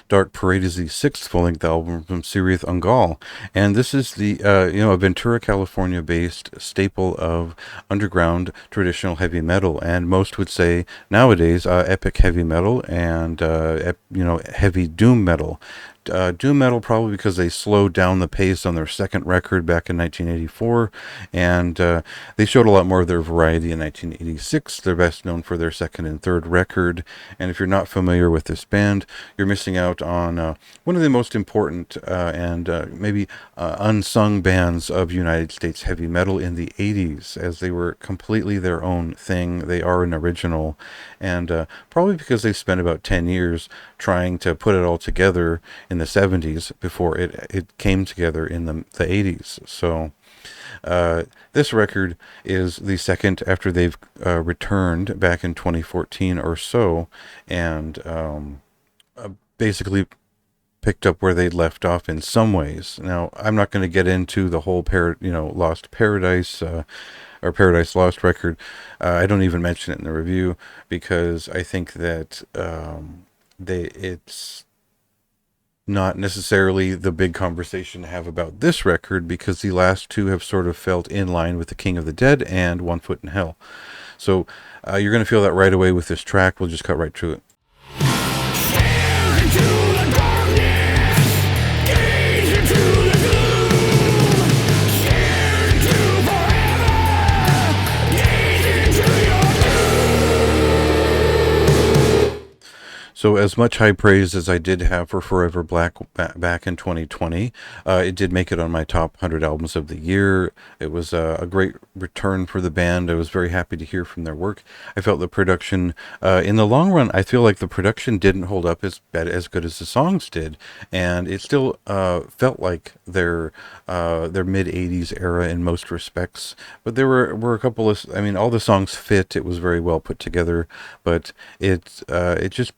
Dark Parade is the sixth full-length album from Cirith Ungol, and this is the a Ventura, California-based staple of underground traditional heavy metal, and most would say nowadays epic heavy metal and heavy doom metal. Doom metal probably because they slowed down the pace on their second record back in 1984, and they showed a lot more of their variety in 1986. They're best known for their second and third record, and if you're not familiar with this band, you're missing out on one of the most important and maybe unsung bands of United States heavy metal in the 80s, as they were completely their own thing. They are an original, and probably because they spent about 10 years trying to put it all together in the 70s before it came together in the 80s. So this record is the second after they've returned back in 2014 or so, and basically picked up where they left off in some ways. Now, I'm not going to get into the whole Lost Paradise or Paradise Lost record. I don't even mention it in the review because I think that it's not necessarily the big conversation to have about this record, because the last two have sort of felt in line with The King of the Dead and One Foot in Hell. So you're going to feel that right away with this track. We'll just cut right to it. So as much high praise as I did have for Forever Black back in 2020, it did make it on my top 100 albums of the year. It was a great return for the band. I was very happy to hear from their work. I felt the production, in the long run, I feel like the production didn't hold up as good as the songs did, and it still felt like their mid 80s era in most respects. But there were a couple of, I mean, all the songs fit. It was very well put together, but it just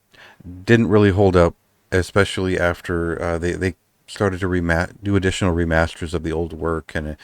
didn't really hold up, especially after they started to do additional remasters of the old work, and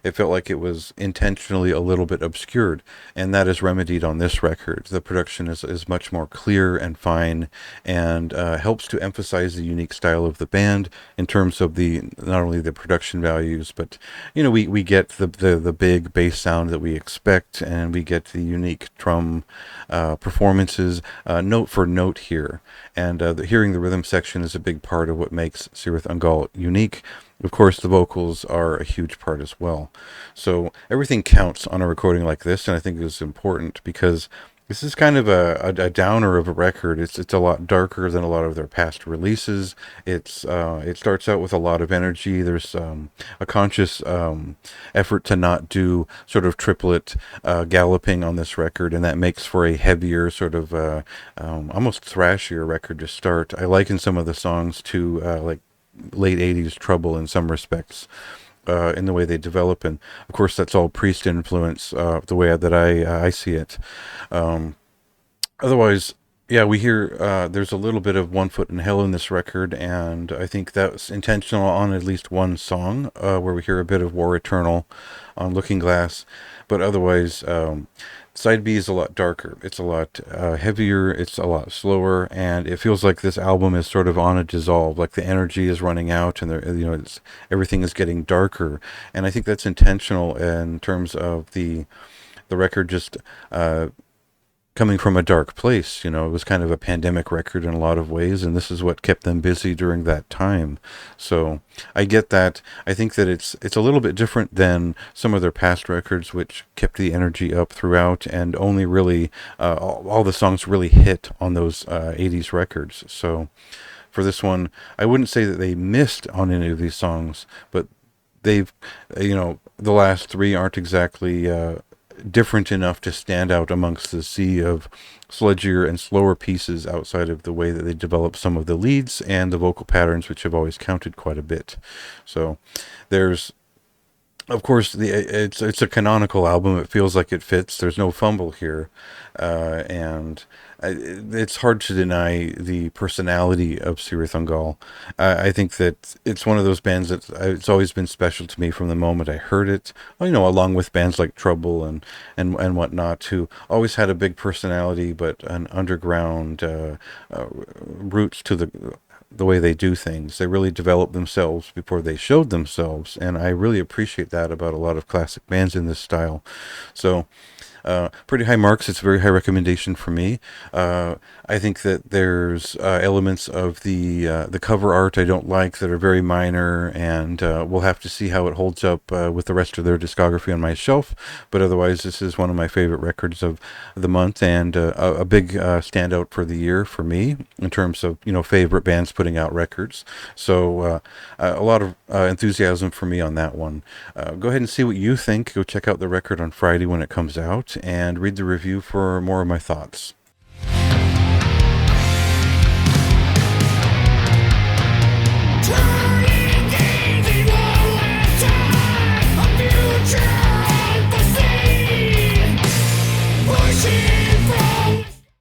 it felt like it was intentionally a little bit obscured, and that is remedied on this record. The production is much more clear and fine, and helps to emphasize the unique style of the band in terms of the not only the production values, but we get the big bass sound that we expect, and we get the unique drum performances note for note here, and hearing the rhythm section is a big part of what makes Cirith Ungol unique. Of course, the vocals are a huge part as well. So everything counts on a recording like this, and I think it's important because this is kind of a downer of a record. It's a lot darker than a lot of their past releases. It starts out with a lot of energy. There's a conscious effort to not do sort of triplet galloping on this record, and that makes for a heavier sort of almost thrashier record to start. I liken some of the songs to like late 80s Trouble in some respects, in the way they develop, and of course that's all Priest influence, the way that I see it. Otherwise, yeah, we hear there's a little bit of One Foot in Hell in this record, and I think that's intentional on at least one song, where we hear a bit of War Eternal on Looking Glass, but otherwise Side B is a lot darker. It's a lot heavier. It's a lot slower, and it feels like this album is sort of on a dissolve. Like the energy is running out, and everything is getting darker. And I think that's intentional in terms of the record just coming from a dark place. It was kind of a pandemic record in a lot of ways, and this is what kept them busy during that time. So I get that. I think that it's a little bit different than some of their past records, which kept the energy up throughout, and only really all the songs really hit on those 80s records. So for this one, I wouldn't say that they missed on any of these songs, but they've, the last three aren't exactly different enough to stand out amongst the sea of sludgier and slower pieces, outside of the way that they develop some of the leads and the vocal patterns, which have always counted quite a bit. So there's Of course, it's a canonical album. It feels like it fits. There's no fumble here, and it's hard to deny the personality of Cirith Ungol. I think that it's one of those bands that it's always been special to me from the moment I heard it. Along with bands like Trouble and whatnot, who always had a big personality, but an underground roots to the way they do things. They really developed themselves before they showed themselves, and I really appreciate that about a lot of classic bands in this style. So, pretty high marks. It's a very high recommendation for me. Uh, I think that there's elements of the cover art I don't like that are very minor, and we'll have to see how it holds up with the rest of their discography on my shelf. But otherwise, this is one of my favorite records of the month, and a big standout for the year for me in terms of favorite bands putting out records. So a lot of enthusiasm for me on that one. Go ahead and see what you think. Go check out the record on Friday when it comes out, and read the review for more of my thoughts.